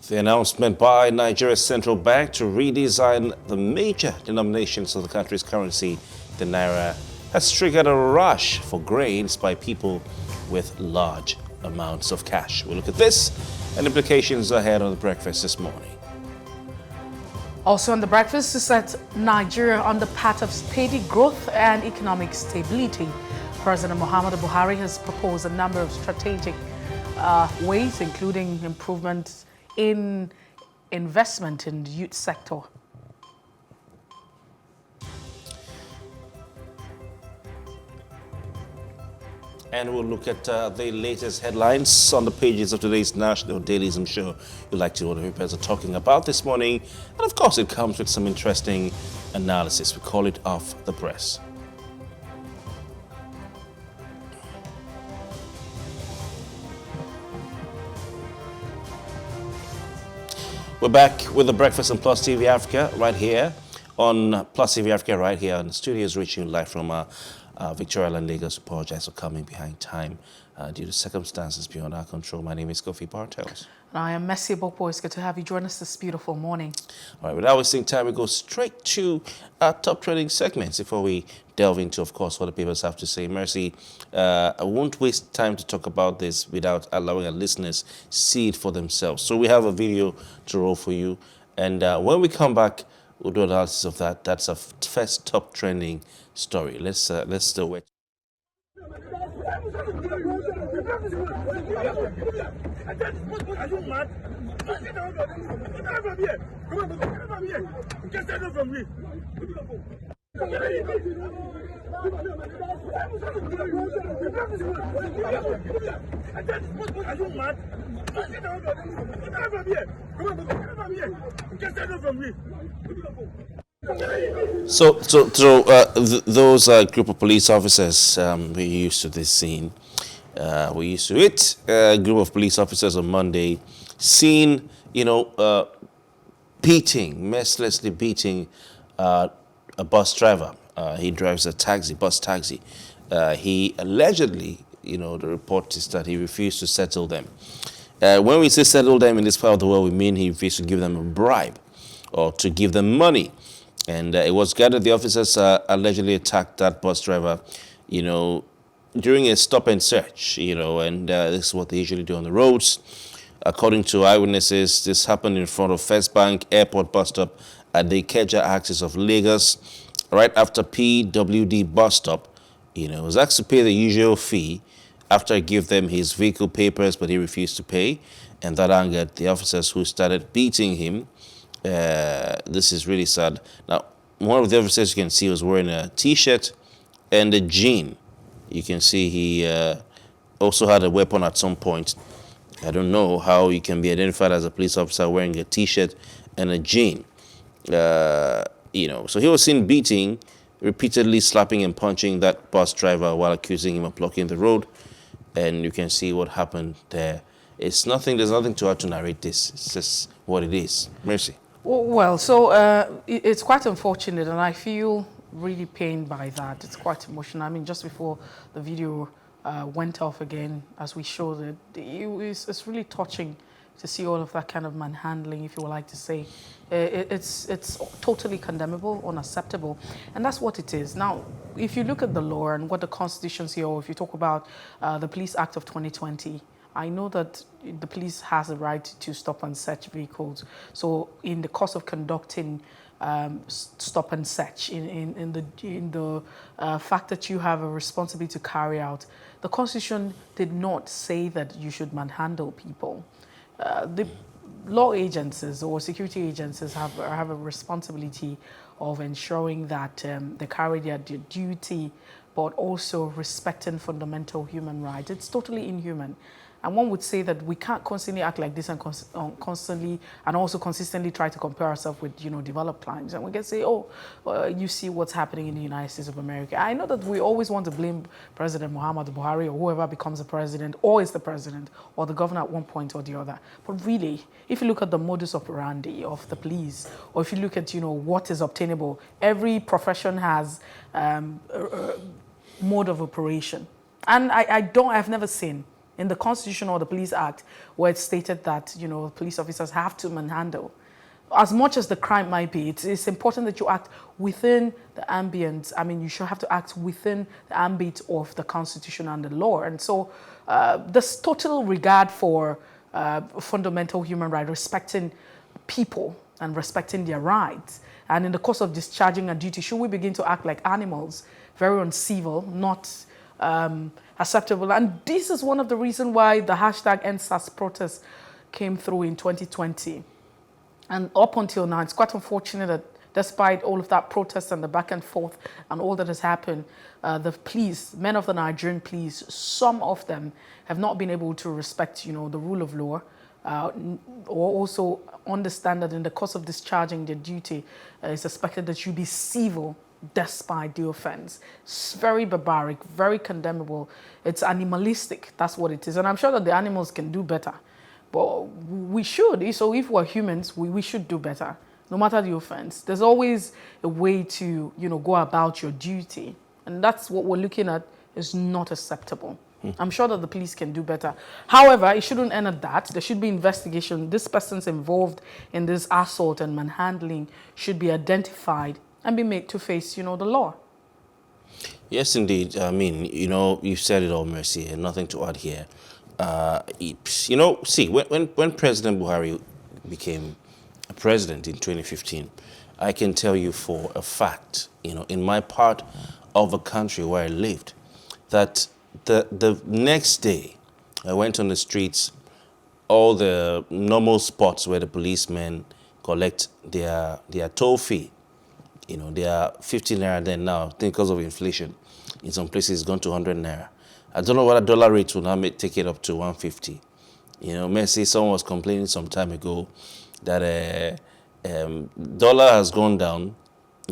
The announcement by Nigeria's central bank to redesign the major denominations of the country's currency, the naira, has triggered a rush for grains by people with large amounts of cash. We'll look at this and implications ahead on the breakfast this morning. Also on the breakfast, to set Nigeria on the path of steady growth and economic stability, President Muhammadu Buhari has proposed a number of strategic ways, including improvements in investment in the youth sector. And we'll look at the latest headlines on the pages of today's national dailies. I'm sure you'd like to know what the papers are talking about this morning. And of course, it comes with some interesting analysis. We call it Off the Press. We're back with the breakfast on Plus TV Africa right here on Plus TV Africa right here on the studios, reaching you live from Victoria and Lagos. Apologize for coming behind time due to circumstances beyond our control. My name is Kofi Bartels. I am Messi Bokpo. It's good to have you join us this beautiful morning. All right, without wasting time, we go straight to our top trending segments before we delve into, of course, what the papers have to say. Mercy, I won't waste time to talk about this without allowing our listeners see it for themselves. So we have a video to roll for you. And when we come back, we'll do analysis of that. That's our first top trending story. Let's do it. Are you mad? So those group of police officers, we're used to this scene. We're used to it. A group of police officers on Monday seen, mercilessly beating a bus driver. He drives a bus taxi. He allegedly, the report is that he refused to settle them. When we say settle them in this part of the world, we mean he refused to give them a bribe or to give them money. And it was gathered the officers allegedly attacked that bus driver, during a stop and search, and this is what they usually do on the roads. According to eyewitnesses, this happened in front of First Bank Airport bus stop at the Ikeja axis of Lagos, right after PWD bus stop. He was asked to pay the usual fee after I gave them his vehicle papers, but he refused to pay, and that angered the officers who started beating him. This is really sad. Now, one of the officers you can see was wearing a T-shirt and a jean. You can see he also had a weapon at some point. I don't know how you can be identified as a police officer wearing a T-shirt and a jean. So he was seen beating, repeatedly slapping and punching that bus driver while accusing him of blocking the road. And you can see what happened there. There's nothing to add to narrate this. It's just what it is. Mercy. Well, so it's quite unfortunate, and I feel really pained by that. It's quite emotional. I mean, just before the video went off again, as we showed it, it's really touching to see all of that kind of manhandling, if you would like to say. It's totally condemnable, unacceptable, and that's what it is. Now, if you look at the law and what the Constitution says, or if you talk about the Police Act of 2020, I know that the police has a right to stop and search vehicles. So in the course of conducting stop and search, in the fact that you have a responsibility to carry out, the Constitution did not say that you should manhandle people. The law agencies or security agencies have a responsibility of ensuring that they carry their duty, but also respecting fundamental human rights. It's totally inhuman. And one would say that we can't constantly act like this and constantly and also consistently try to compare ourselves with, developed climes. And we can say, you see what's happening in the United States of America. I know that we always want to blame President Muhammadu Buhari or whoever becomes the president or is the president or the governor at one point or the other. But really, if you look at the modus operandi of the police, or if you look at, what is obtainable, every profession has a mode of operation. And I've never seen in the Constitution or the Police Act, where it's stated that, you know, police officers have to manhandle. As much as the crime might be, it's important that you act within the ambience. I mean, you should have to act within the ambit of the Constitution and the law. And so this total regard for fundamental human rights, respecting people and respecting their rights. And in the course of discharging a duty, should we begin to act like animals, very uncivil, not acceptable? And this is one of the reasons why the hashtag #EndSARS protest came through in 2020. And up until now, it's quite unfortunate that despite all of that protest and the back and forth and all that has happened, the police, men of the Nigerian police, some of them have not been able to respect, you know, the rule of law, or also understand that in the course of discharging their duty, it's expected that you be civil despite the offense. It's very barbaric, very condemnable. It's animalistic. That's what it is. And I'm sure that the animals can do better. But we should. So if we're humans, we should do better, no matter the offense. There's always a way to, you know, go about your duty. And that's what we're looking at is not acceptable. I'm sure that the police can do better. However, it shouldn't end at that. There should be investigation. This person's involved in this assault and manhandling should be identified and be made to face, you know, the law. Yes, indeed. I mean, you know, you've said it all, Mercy, and nothing to add here. You know, see, when President Buhari became a president in 2015, I can tell you for a fact, you know, in my part of the country where I lived, that the next day I went on the streets, all the normal spots where the policemen collect their toll fee. You know, they are 15 naira then now, I think because of inflation. In some places, it's gone to 100 naira. I don't know what a dollar rate will now take it up to 150. You know, Messi, someone was complaining some time ago that dollar has gone down,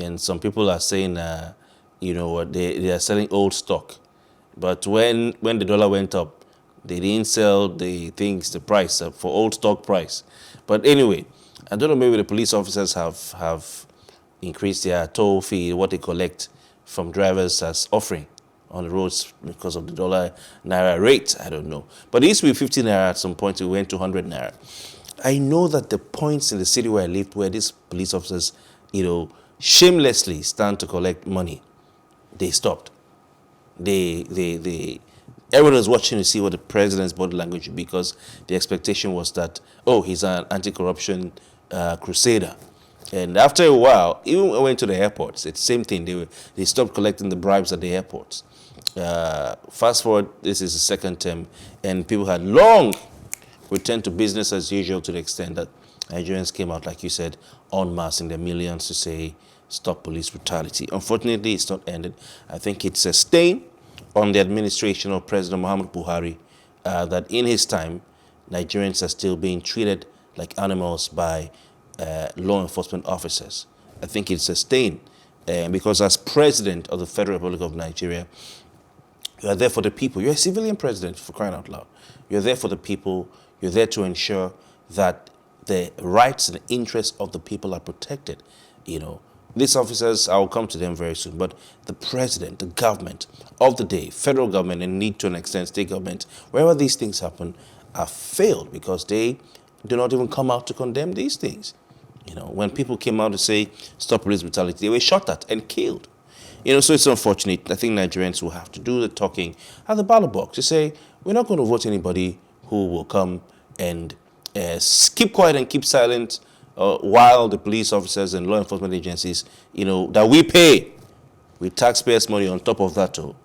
and some people are saying, you know, they are selling old stock. But when the dollar went up, they didn't sell the things, the price for old stock price. But anyway, I don't know, maybe the police officers have increased their toll fee, what they collect from drivers as offering on the roads because of the dollar naira rate. I don't know. But it used to be 50 naira at some point. It went to 100 naira. I know that the points in the city where I lived where these police officers, you know, shamelessly stand to collect money, they stopped. Everyone was watching to see what the president's body language would be, because the expectation was that, oh, he's an anti-corruption crusader. And after a while, even when I went to the airports, it's the same thing. They stopped collecting the bribes at the airports. Fast forward, this is the second term, and people had long returned to business as usual, to the extent that Nigerians came out, like you said, en masse in their millions to say, stop police brutality. Unfortunately, it's not ended. I think it's a stain on the administration of President Muhammad Buhari that in his time, Nigerians are still being treated like animals by law enforcement officers. I think it's a stain because as president of the Federal Republic of Nigeria, you are there for the people. You're a civilian president, for crying out loud. You're there for the people. You're there to ensure that the rights and interests of the people are protected. You know, these officers, I will come to them very soon, but the president, the government of the day, federal government, and indeed to an extent state government, wherever these things happen, are failed because they do not even come out to condemn these things. You know, when people came out to say, stop police brutality, they were shot at and killed. You know, so it's unfortunate. I think Nigerians will have to do the talking at the ballot box to say, we're not going to vote anybody who will come and keep quiet and keep silent while the police officers and law enforcement agencies, you know, that we pay with taxpayers' money on top of that too.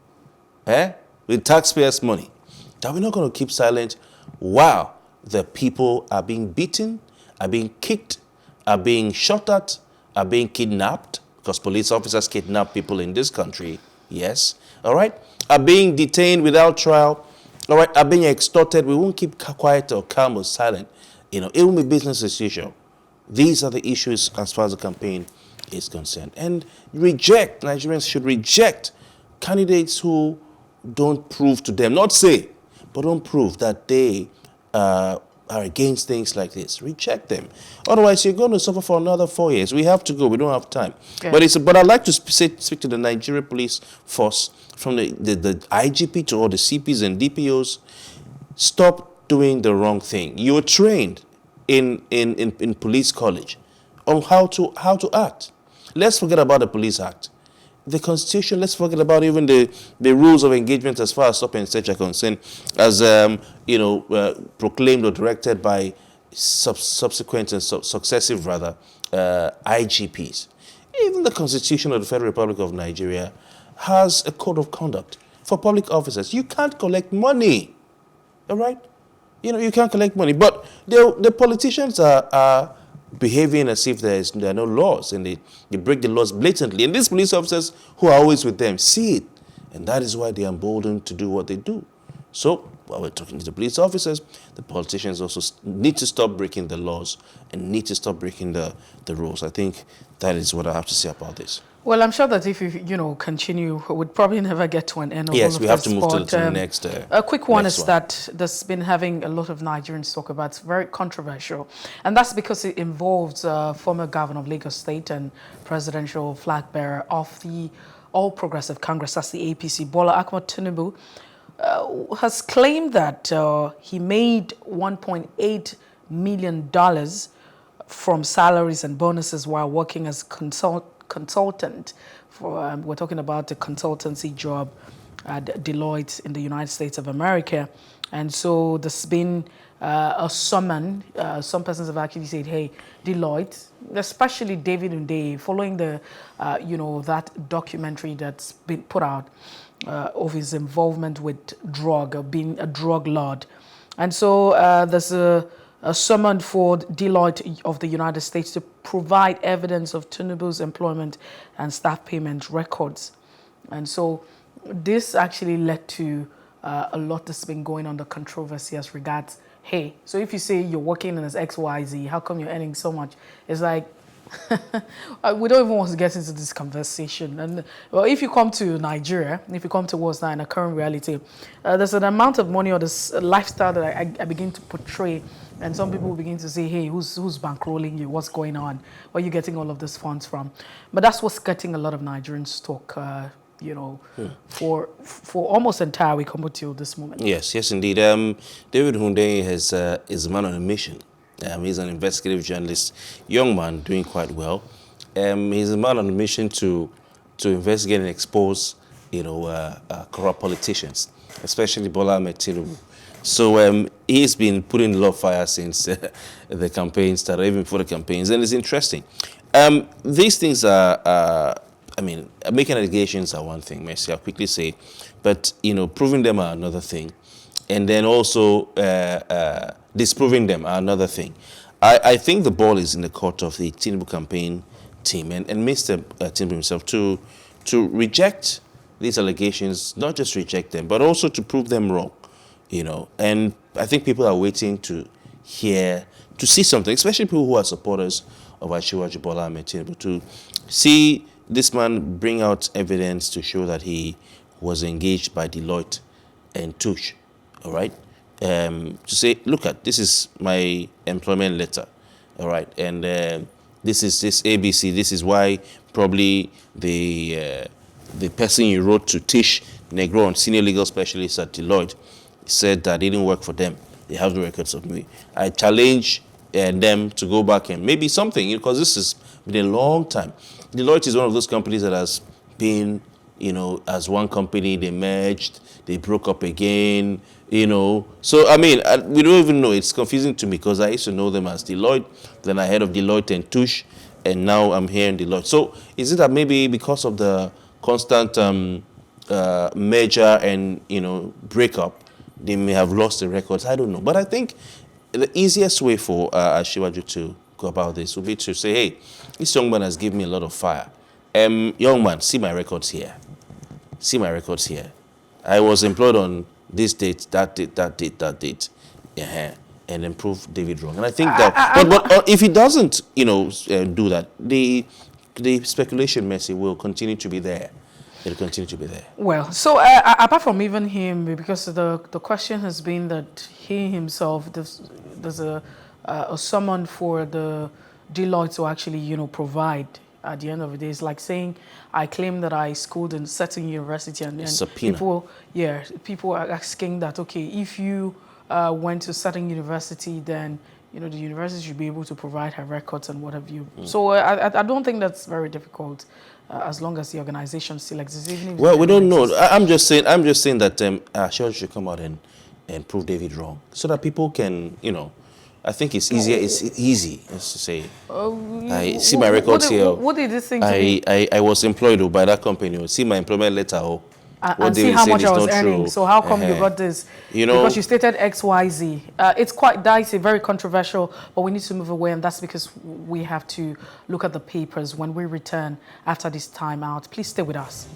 With taxpayers' money. That we're not going to keep silent while the people are being beaten, are being kicked, are being shot at, are being kidnapped, because police officers kidnap people in this country, yes, all right, are being detained without trial, all right, are being extorted. We won't keep quiet or calm or silent. You know, it will be business as usual. These are the issues as far as the campaign is concerned. And Nigerians should reject candidates who don't prove to them, not say, but don't prove that they are against things like this. Reject them. Otherwise, you're going to suffer for another 4 years. We have to go. We don't have time. Yeah. But I'd like to speak to the Nigeria Police Force, from the IGP to all the CPs and DPOs. stop doing the wrong thing. You were trained in police college on how to act. Let's forget about the Police Act. The Constitution, let's forget about even the rules of engagement as far as stop and search are concerned, as proclaimed or directed by subsequent and successive rather IGPs. Even the Constitution of the Federal Republic of Nigeria has a code of conduct for public officers. You can't collect money, all right? You can't collect money. But the politicians are behaving as if there are no laws, and they break the laws blatantly. And these police officers who are always with them see it, and that is why they are emboldened to do what they do. So while we're talking to the police officers, the politicians also need to stop breaking the laws and need to stop breaking the rules. I think that is what I have to say about this. Well, I'm sure that if you continue, we'd probably never get to an end of all Yes, of we have this, to move to but, the next. a quick one next is that that's been having a lot of Nigerians talk about. It's very controversial, and that's because it involves former governor of Lagos State and presidential flag bearer of the All Progressive Congress, that's the APC, Bola Ahmed Tinubu, has claimed that he made $1.8 million from salaries and bonuses while working as consultant for, we're talking about the consultancy job at Deloitte in the United States of America. And so there's been a summon. Some persons have actually said, hey, Deloitte, especially David Unde, following the, that documentary that's been put out of his involvement with being a drug lord. And so there's a summon for Deloitte of the United States to provide evidence of Tinubu's employment and staff payment records. And so this actually led to a lot that's been going on, the controversy as regards, hey, so if you say you're working in as XYZ, how come you're earning so much? It's like, we don't even want to get into this conversation. And well, if you come to Nigeria, if you come towards now in a current reality, there's an amount of money or this lifestyle that I begin to portray, and some people begin to say, hey, who's bankrolling you? What's going on? Where are you getting all of these funds from? But that's what's getting a lot of Nigerians talk, for almost entire week up until this moment. Yes, indeed. David Hunde is a man on a mission. He's an investigative journalist, young man doing quite well. He's a man on a mission to investigate and expose, corrupt politicians, especially Bola Ahmed Tinubu. So he's been putting a lot of fire since the campaign started, even before the campaigns, and it's interesting. These things are, making allegations are one thing, Mercy, I'll quickly say, but proving them are another thing, and then also disproving them are another thing. I think the ball is in the court of the Tinubu campaign team and Mr. Tinubu himself to reject these allegations, not just reject them, but also to prove them wrong, And I think people are waiting to see something, especially people who are supporters of Asiwaju Bola Ahmed Tinubu, to see this man bring out evidence to show that he was engaged by Deloitte and Touche, all right? To say, look this is my employment letter, all right? And this is this ABC, this is why probably the person you wrote to Tish Negron, senior legal specialist at Deloitte, said that it didn't work for them. They have no records of me. I challenge them to go back and maybe something, because this has been a long time. Deloitte is one of those companies that has been, as one company, they merged, they broke up again, So, we don't even know. It's confusing to me because I used to know them as Deloitte, then I heard of Deloitte and Touche, and now I'm here in Deloitte. So, is it that maybe because of the constant merger and, breakup, they may have lost the records? I don't know. But I think the easiest way for Asiwaju to go about this would be to say, hey, this young man has given me a lot of fire. Young man, see my records here. See my records here. I was employed on this date, that date. Yeah, and then prove David wrong. And I think that, but if he doesn't, do that, the speculation, Mercy, will continue to be there. It'll continue to be there. Well, so apart from even him, because the question has been that he himself, there's a summon for the Deloitte to actually, provide. At the end of the day, it's like saying, I claim that I schooled in a certain university, and people are asking that, okay, if you went to certain university, then the university should be able to provide her records and what have you. So I don't think that's very difficult, as long as the organization still exists. Even if Well, we don't know. exist. I'm just saying that Ashon should come out and prove David wrong, so that people can, I think it's easier. It's easy, as to say. I see my records here. What did this thing to be? I was employed by that company. See my employment letter. And see they how say much is I was not earning. true. So how come you got this? Because you stated XYZ. It's quite dicey, very controversial, but we need to move away, and that's because we have to look at the papers when we return after this time out. Please stay with us.